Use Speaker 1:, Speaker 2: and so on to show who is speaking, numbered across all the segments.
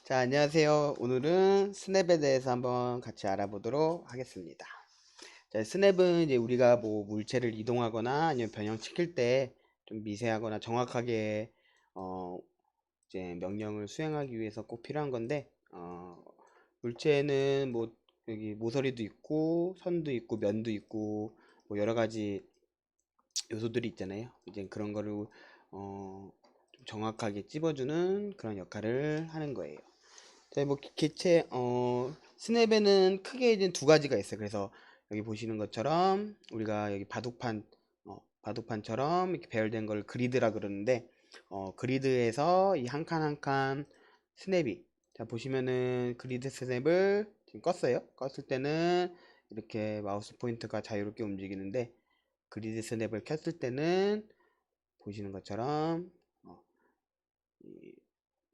Speaker 1: 자, 안녕하세요. 오늘은 스냅에 대해서 한번 같이 알아보도록 하겠습니다. 자, 스냅은 이제 우리가 뭐 물체를 이동하거나 아니면 변형시킬 때 좀 미세하거나 정확하게 이제 명령을 수행하기 위해서 꼭 필요한 건데 물체는 뭐 여기 모서리도 있고 선도 있고 면도 있고 뭐 여러 가지 요소들이 있잖아요. 이제 그런 거를 좀 정확하게 찝어주는 그런 역할을 하는 거예요. 네, 뭐 개체 스냅에는 크게 이제 두 가지가 있어요. 그래서 여기 보시는 것처럼 우리가 여기 바둑판처럼 이렇게 배열된 걸 그리드라 그러는데 그리드에서 이 한 칸 한 칸 스냅이 자 보시면은 그리드 스냅을 지금 껐어요. 껐을 때는 이렇게 마우스 포인터가 자유롭게 움직이는데 그리드 스냅을 켰을 때는 보시는 것처럼 어, 이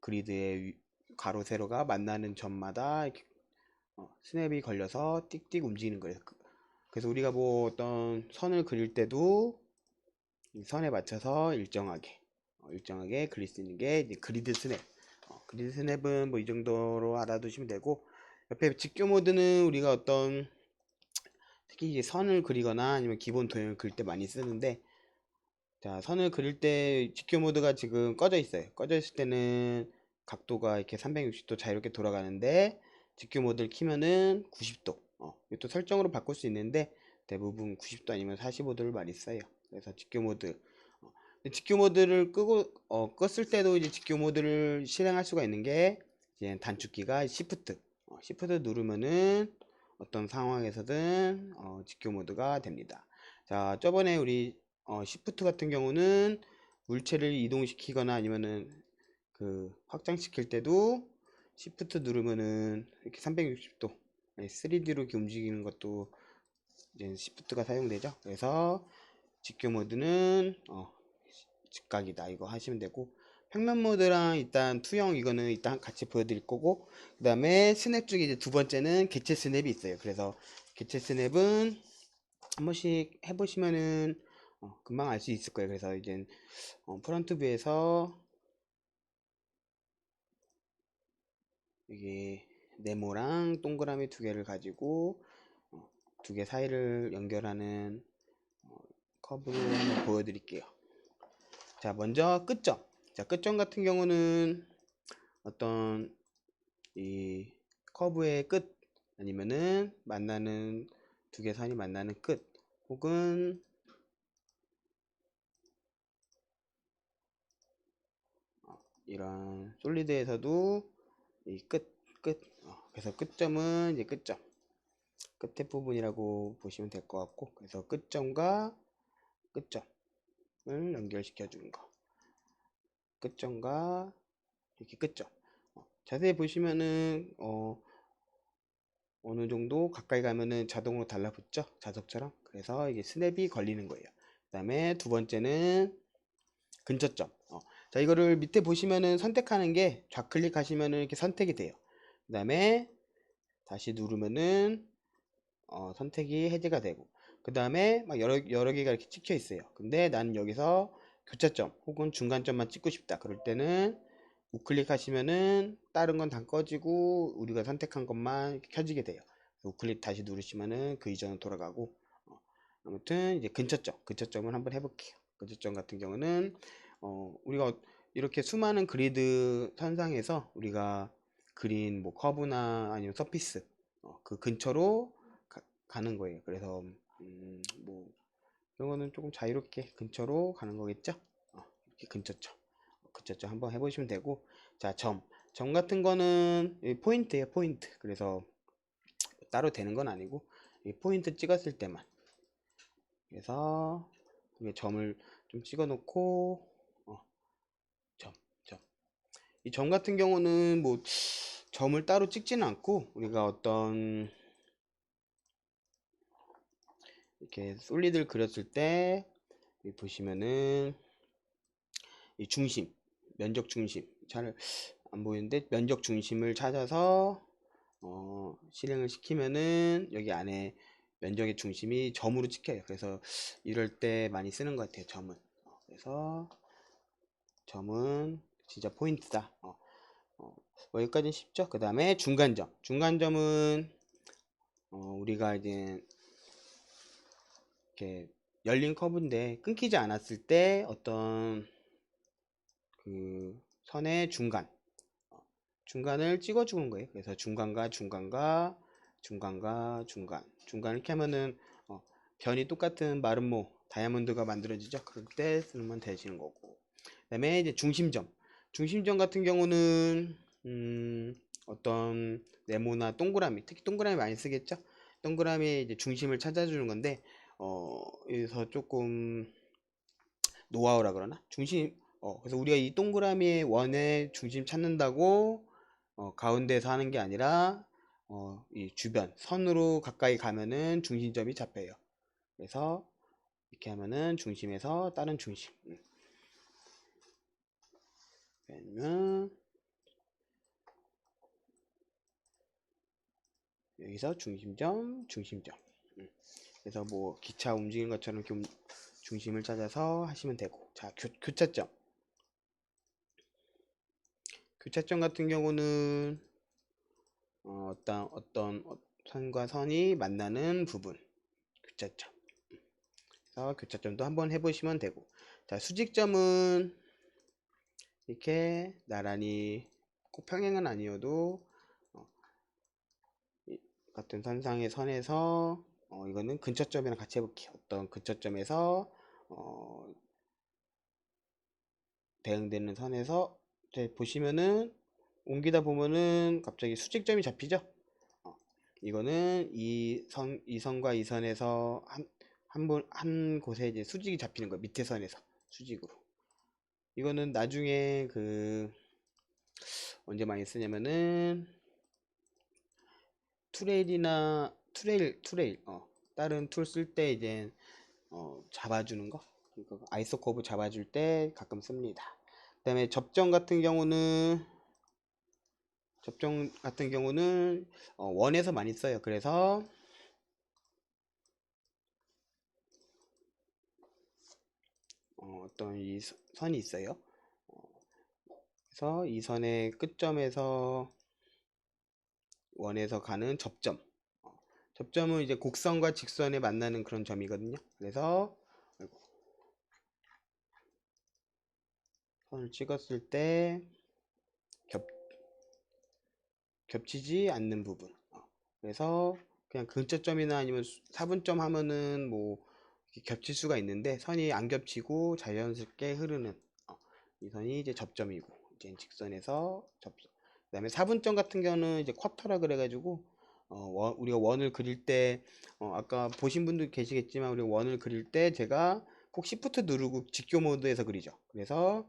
Speaker 1: 그리드의 가로 세로가 만나는 점마다 이렇게 스냅이 걸려서 띡띡 움직이는 거예요. 그래서 우리가 뭐 어떤 선을 그릴 때도 이 선에 맞춰서 일정하게 그릴 수 있는 게 이제 그리드 스냅. 그리드 스냅은 뭐 이 정도로 알아두시면 되고 옆에 직교 모드는 우리가 어떤 특히 이제 선을 그리거나 아니면 기본 도형을 그릴 때 많이 쓰는데 자 선을 그릴 때 직교 모드가 지금 꺼져 있어요. 꺼져 있을 때는 각도가 이렇게 360도 자유롭게 돌아가는데 직교 모드를 키면은 90도 이것도 설정으로 바꿀 수 있는데 대부분 90도 아니면 45도를 많이 써요. 그래서 직교 모드 근데 직교 모드를 끄고 껐을 때도 이제 직교 모드를 실행할 수가 있는 게 이제 단축키가 Shift 누르면은 어떤 상황에서든 직교 모드가 됩니다. 자 저번에 우리 Shift 같은 경우는 물체를 이동시키거나 아니면은 그 확장시킬 때도 Shift 누르면은 이렇게 360도 3D로 이렇게 움직이는 것도 이제 Shift가 사용되죠. 그래서 직교 모드는 직각이다 이거 하시면 되고 평면 모드랑 일단 투영 이거는 일단 같이 보여드릴 거고 그 다음에 스냅 중에 이제 두 번째는 개체 스냅이 있어요. 그래서 개체 스냅은 한 번씩 해보시면은 금방 알 수 있을 거예요. 그래서 이제 프론트 뷰에서 이게 네모랑 동그라미 두 개를 가지고 두 개 사이를 연결하는 커브를 한번 보여드릴게요. 자 먼저 끝점. 자 끝점 같은 경우는 어떤 이 커브의 끝 아니면은 만나는 두 개 선이 만나는 끝 혹은 이런 솔리드에서도 이 끝 그래서 끝점은 이제 끝점 끝에 부분이라고 보시면 될 것 같고 그래서 끝점과 끝점을 연결시켜 주는 거 끝점과 이렇게 끝점 자세히 보시면은 어느 정도 가까이 가면은 자동으로 달라붙죠 자석처럼 그래서 이게 스냅이 걸리는 거예요. 그 다음에 두 번째는 근처점 자 이거를 밑에 보시면은 선택하는 게 좌클릭 하시면은 이렇게 선택이 돼요. 그 다음에 다시 누르면은 선택이 해제가 되고 그 다음에 막 여러 개가 이렇게 찍혀 있어요. 근데 나는 여기서 교차점 혹은 중간점만 찍고 싶다 그럴 때는 우클릭 하시면은 다른 건 다 꺼지고 우리가 선택한 것만 이렇게 켜지게 돼요. 우클릭 다시 누르시면은 그 이전으로 돌아가고 아무튼 이제 근처점을 한번 해볼게요. 근처점 같은 경우는 우리가 이렇게 수많은 그리드 선상에서 우리가 그린 뭐 커브나 아니면 서피스 그 근처로 가는 거예요. 그래서 뭐 이런 거는 조금 자유롭게 근처로 가는 거겠죠. 이렇게 근처점 한번 해보시면 되고 자 점 같은 거는 포인트예요 포인트. 그래서 따로 되는 건 아니고 포인트 찍었을 때만 그래서 점을 좀 찍어 놓고 점, 점. 이 점 같은 경우는 뭐 점을 따로 찍지는 않고 우리가 어떤 이렇게 솔리드를 그렸을 때 여기 보시면은 이 중심, 면적 중심 잘 안 보이는데 면적 중심을 찾아서 실행을 시키면은 여기 안에 면적의 중심이 점으로 찍혀요. 그래서 이럴 때 많이 쓰는 것 같아요. 점은. 그래서 점은 진짜 포인트다. 여기까지는 쉽죠. 그 다음에 중간점. 중간점은 우리가 이제 이렇게 열린 커브인데 끊기지 않았을 때 어떤 그 선의 중간을 찍어 주는 거예요. 그래서 중간과 중간과 중간과 중간 이렇게 하면은 변이 똑같은 마름모 다이아몬드가 만들어지죠. 그럴 때 쓰면 되시는 거고. 그다음에 이제 중심점 같은 경우는 어떤 네모나 동그라미, 특히 동그라미 많이 쓰겠죠. 동그라미의 이제 중심을 찾아주는 건데 여기서 조금 노하우라 그러나 그래서 우리가 이 동그라미의 원의 중심 찾는다고 가운데에서 하는 게 아니라 이 주변 선으로 가까이 가면은 중심점이 잡혀요. 그래서 이렇게 하면은 중심에서 다른 중심 그러면 여기서 중심점 그래서 뭐 기차 움직이는 것처럼 이렇게 중심을 찾아서 하시면 되고. 자, 교차점 같은 경우는 어떤 선과 선이 만나는 부분 교차점. 그래서 교차점도 한번 해보시면 되고. 자, 수직점은 이렇게 나란히 꼭 평행은 아니어도 같은 선상의 선에서 이거는 근처점이랑 같이 해볼게요. 어떤 근처점에서 대응되는 선에서 보시면은 옮기다 보면은 갑자기 수직점이 잡히죠. 이거는 이 선과 이 선에서 한 곳에 이제 수직이 잡히는 거예요. 밑에 선에서 수직으로. 이거는 나중에 언제 많이 쓰냐면은 투레일 다른 툴 쓸 때 이제 잡아주는 거. 그러니까 아이소 커브 잡아줄 때 가끔 씁니다. 그다음에 접점 같은 경우는 원에서 많이 써요. 그래서 어떤 이 선이 있어요. 그래서 이 선의 끝점에서 원에서 가는 접점. 접점은 이제 곡선과 직선에 만나는 그런 점이거든요. 그래서 선을 찍었을 때 겹치지 않는 부분. 그래서 그냥 근처점이나 아니면 사분점 하면은 뭐 겹칠 수가 있는데 선이 안 겹치고 자연스럽게 흐르는 이 선이 이제 접점이고 이제 직선에서 접점. 그다음에 사분점 같은 경우는 이제 쿼터라 그래가지고 우리가 원을 그릴 때 아까 보신 분도 계시겠지만 우리가 원을 그릴 때 제가 꼭 시프트 누르고 직교 모드에서 그리죠. 그래서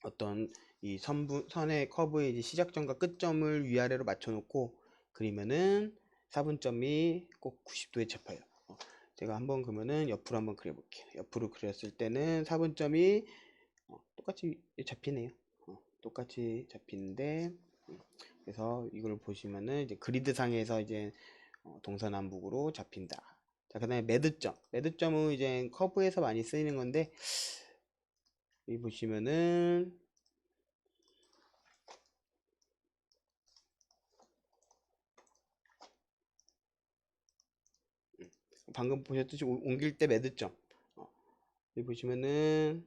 Speaker 1: 어떤 이 선의 커브의 이제 시작점과 끝점을 위아래로 맞춰놓고 그리면은 사분점이 꼭 90도에 잡혀요. 제가 한번 그러면은 옆으로 한번 그려볼게요. 옆으로 그렸을 때는 사분점이 똑같이 잡히네요. 똑같이 잡히는데 그래서 이걸 보시면은 이제 그리드 상에서 이제 동서남북으로 잡힌다. 자, 그다음에 매듭점은 이제 커브에서 많이 쓰이는 건데 여기 보시면은 방금 보셨듯이 옮길 때 매듭점 여기 보시면은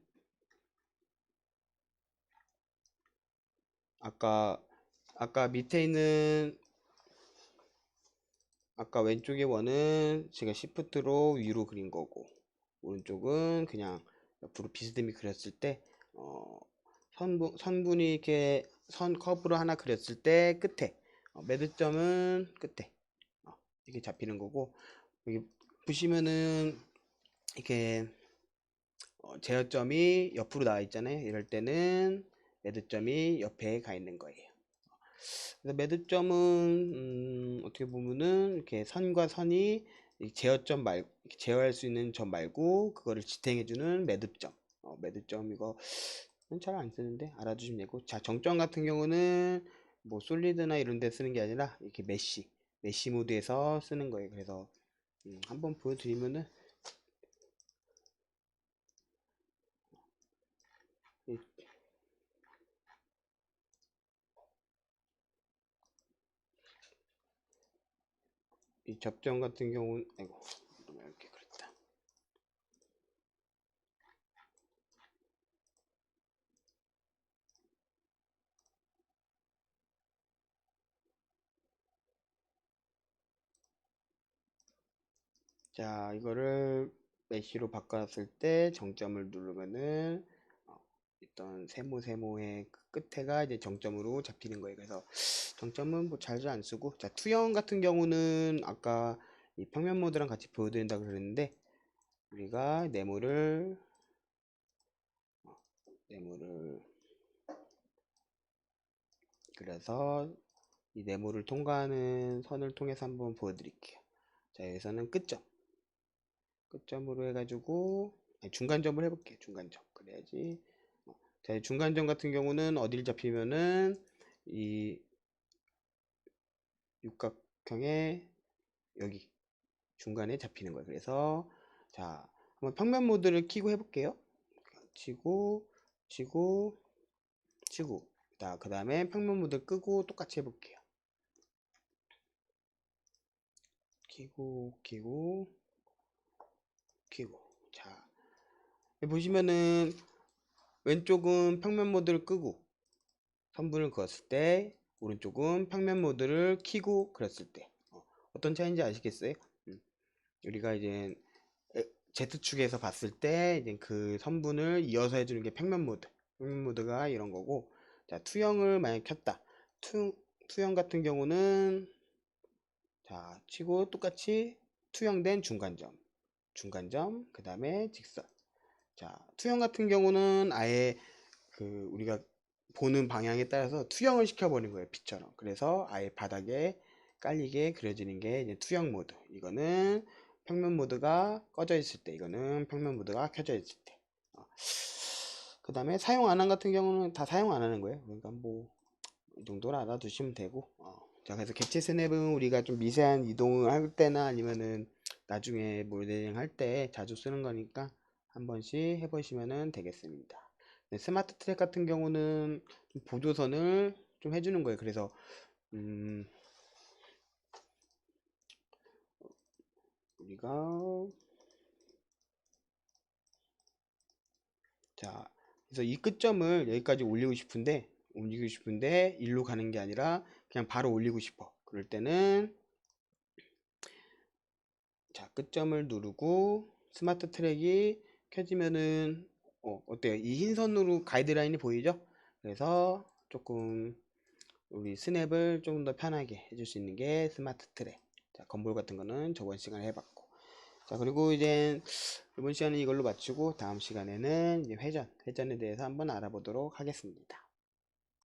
Speaker 1: 아까 밑에 있는 아까 왼쪽의 원은 제가 시프트로 위로 그린 거고 오른쪽은 그냥 옆으로 비스듬히 그렸을 때 선분이 이렇게 선 커브로 하나 그렸을 때 끝에 매듭점은 끝에 이렇게 잡히는 거고 여기 보시면은 이렇게 제어점이 옆으로 나와 있잖아요. 이럴 때는 매듭점이 옆에 가 있는 거예요. 그래서 매듭점은 어떻게 보면은 이렇게 선과 선이 제어점 말고 제어할 수 있는 점 말고 그거를 지탱해주는 매듭점. 매듭점 이거 잘 안 쓰는데 알아두시면 되고. 자, 정점 같은 경우는 뭐 솔리드나 이런 데 쓰는 게 아니라 이렇게 메쉬 모드에서 쓰는 거예요. 그래서 한번 보여드리면은 이 접점 같은 경우는, 아이고, 이렇게 그랬다. 자, 이거를 메쉬로 바꿨을 때 정점을 누르면은 있던 세모의 그 끝에가 이제 정점으로 잡히는 거예요. 그래서 정점은 뭐 잘도 안 쓰고, 자, 투영 같은 경우는 아까 이 평면 모드랑 같이 보여드린다 그랬는데, 우리가 네모를 그래서 이 네모를 통과하는 선을 통해서 한번 보여드릴게요. 자, 여기서는 끝점으로 해가지고, 아니, 중간점을 해볼게요. 중간점. 그래야지. 자, 중간점 같은 경우는 어딜 잡히면은 이 육각형의 여기 중간에 잡히는 거예요. 그래서 자, 한번 평면 모드를 키고 해볼게요. 치고, 치고, 치고. 자, 그 다음에 평면 모드 끄고 똑같이 해볼게요. 키고, 키고, 키고. 자, 보시면은 왼쪽은 평면 모드를 끄고 선분을 그었을 때, 오른쪽은 평면 모드를 키고 그렸을 때 어떤 차이인지 아시겠어요? 우리가 이제 Z축에서 봤을 때 이제 그 선분을 이어서 해주는 게 평면 모드가 이런 거고, 자, 투영을 만약 켰다. 투영 같은 경우는 자, 치고 똑같이 투영된 중간점, 그 다음에 직선. 자, 투영 같은 경우는 아예 그 우리가 보는 방향에 따라서 투영을 시켜버린 거예요, 빛처럼. 그래서 아예 바닥에 깔리게 그려지는 게 이제 투영 모드. 이거는 평면 모드가 꺼져 있을 때, 이거는 평면 모드가 켜져 있을 때. 그 다음에 사용 안 한 같은 경우는 다 사용 안 하는 거예요. 그러니까 뭐 이 정도로 알아두시면 되고. 자, 그래서 객체 스냅은 우리가 좀 미세한 이동을 할 때나 아니면은 나중에 모델링 할 때 자주 쓰는 거니까 한 번씩 해보시면 되겠습니다. 네, 스마트 트랙 같은 경우는 좀 보조선을 좀 해주는 거예요. 그래서 우리가 자, 그래서 이 끝점을 여기까지 올리고 싶은데 일로 가는 게 아니라 그냥 바로 올리고 싶어. 그럴 때는 자, 끝점을 누르고 스마트 트랙이 켜지면은 어때요? 이 흰 선으로 가이드라인이 보이죠? 그래서 조금 우리 스냅을 조금 더 편하게 해줄 수 있는 게 스마트 트랙. 자, 건볼 같은 거는 저번 시간에 해봤고. 자, 그리고 이제 이번 시간은 이걸로 마치고 다음 시간에는 이제 회전에 대해서 한번 알아보도록 하겠습니다.